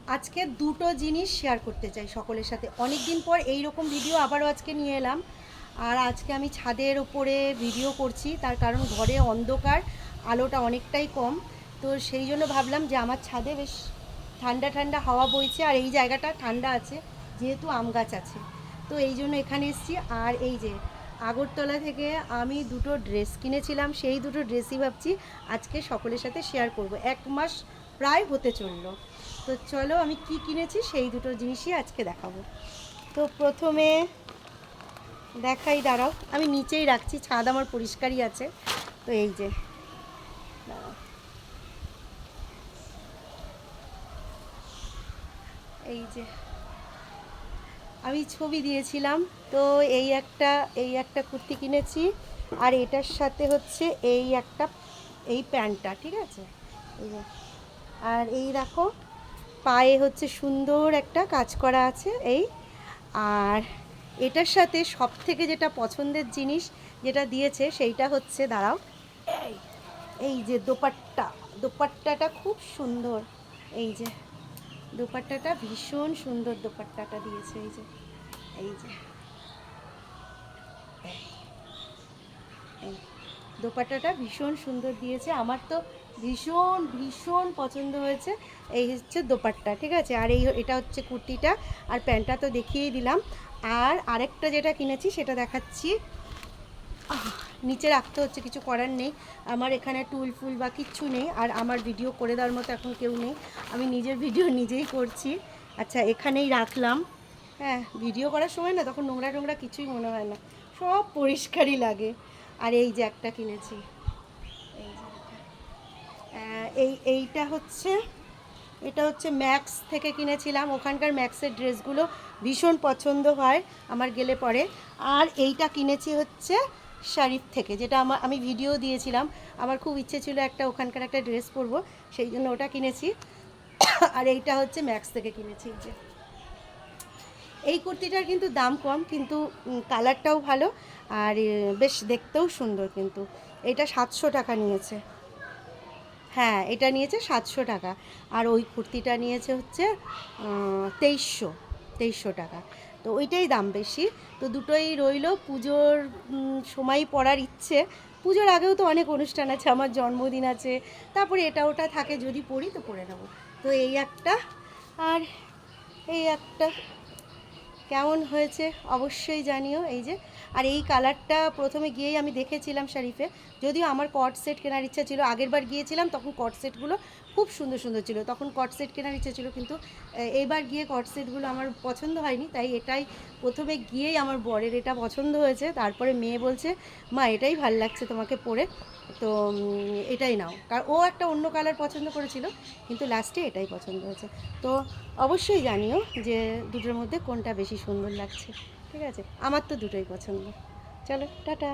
আজকে দুটো জিনিস শেয়ার করতে চাই সকলের সাথে। অনেক দিন পর এই রকম ভিডিও আবারও আজকে নিয়ে এলাম। আর আজকে আমি ছাদের উপরে ভিডিও করছি, তার কারণ ঘরে অন্ধকার, আলোটা অনেকটাই কম। তো সেই জন্য ভাবলাম যে আমার ছাদে বেশ ঠান্ডা ঠান্ডা হাওয়া বইছে, আর এই জায়গাটা ঠান্ডা আছে যেহেতু আম গাছ আছে। তো এই জন্য এখানে এসেছি। আর এই যে আগরতলা থেকে আমি দুটো ড্রেস কিনেছিলাম, সেই দুটো ড্রেসই ভাবছি আজকে সকলের সাথে শেয়ার করব। 1 মাস প্রায় হতে চললো। তো চলো আমি কি কিনেছি সেই দুটো জিনিসই আজকে দেখাবো। তো প্রথমে দেখাই, দাঁড়াও আমি নিচেই রাখছি, ছাদ আমার পরিষ্কারই আছে। তো এই যে দাঁড়াও, এই যে আমি ছবি দিয়েছিলাম। তো এই একটা কুর্তি কিনেছি, আর এটার সাথে হচ্ছে এই প্যান্টটা, ঠিক আছে। এই যে, আর এই দেখো পায়ে হচ্ছে সুন্দর একটা কাজ করা আছে এই। আর এটার সাথে সব থেকে যেটা পছন্দের জিনিস যেটা দিয়েছে সেইটা হচ্ছে, দাঁড়াও, এই এই যে দোপাট্টাটা খুব সুন্দর। এই যে দোপাট্টাটা ভীষণ সুন্দর, দোপাট্টাটা দিয়েছে এই যে, এই যে এই দোপাট্টাটা ভীষণ সুন্দর দিয়েছে, আমার তো ভীষণ ভীষণ পছন্দ হয়েছে। এই হচ্ছে দোপাট্টা, ঠিক আছে। আর এটা হচ্ছে কুর্তিটা, আর প্যান্টটা তো দেখিয়েই দিলাম। আর আরেকটা যেটা কিনেছি সেটা দেখাচ্ছি। নিচে রাখতে হচ্ছে, কিছু করার নেই। আমার এখানে টুল ফুল বা কিচ্ছু নেই, আর আমার ভিডিও করে দেওয়ার মতো এখন কেউ নেই, আমি নিজের ভিডিও নিজেই করছি। আচ্ছা এখানেই রাখলাম। হ্যাঁ, ভিডিও করার সময় না তখন নোংরা টোংরা কিছুই মনে হয় না, সব পরিষ্কারই লাগে। আর এই যে একটা কিনেছি, এই যে এইটা হচ্ছে, এটা হচ্ছে ম্যাক্স থেকে কিনেছিলাম। ওখানকার ম্যাক্সের ড্রেসগুলো ভীষণ পছন্দ হয় আমার গেলে পরে। আর এইটা কিনেছি হচ্ছে শারিফ থেকে, যেটা আমি ভিডিও দিয়েছিলাম। আমার খুব ইচ্ছে ছিল একটা ওখানকার একটা ড্রেস পরবো, সেই জন্য ওটা কিনেছি। আর এইটা হচ্ছে ম্যাক্স থেকে কিনেছি। যে এই কুর্তিটার কিন্তু দাম কম, কিন্তু কালারটাও ভালো, আর বেশ দেখতেও সুন্দর। কিন্তু এটা 700 টাকা নিয়েছে। হ্যাঁ, এটা নিয়েছে 700 টাকা। আর ওই কুর্তিটা নিয়েছে হচ্ছে 2300 টাকা। তো ওইটাই দাম বেশি। তো দুটোই রইলো, পুজোর সময় পরার ইচ্ছে। পুজোর আগেও তো অনেক অনুষ্ঠান আছে, আমার জন্মদিন আছে, তারপরে এটা ওটা থাকে, যদি পরি তো পরে নেবো। তো এই একটা, আর এই একটা, কেমন হয়েছে অবশ্যই জানিও। এই যে, আর এই কালারটা প্রথমে গিয়েই আমি দেখেছিলাম শারিফে, যদিও আমার কট সেট কেনার ইচ্ছা ছিল। আগের বার গিয়েছিলাম তখন কট সেটগুলো খুব সুন্দর সুন্দর ছিল, তখন কট সেট কেনার ইচ্ছা ছিল, কিন্তু এইবার গিয়ে কট সেটগুলো আমার পছন্দ হয়নি। তাই এটাই প্রথমে গিয়েই আমার বরের এটা পছন্দ হয়েছে, তারপরে মেয়ে বলছে মা এটাই ভাল লাগছে তোমাকে পরে, তো এটাই নাও। কারণ ও একটা অন্য কালার পছন্দ করেছিল, কিন্তু লাস্টে এটাই পছন্দ হয়েছে। তো অবশ্যই জানিও যে দুটোর মধ্যে কোনটা বেশি সুন্দর লাগছে, ঠিক আছে। আমার তো দুটোই পছন্দ। চলো টাটা।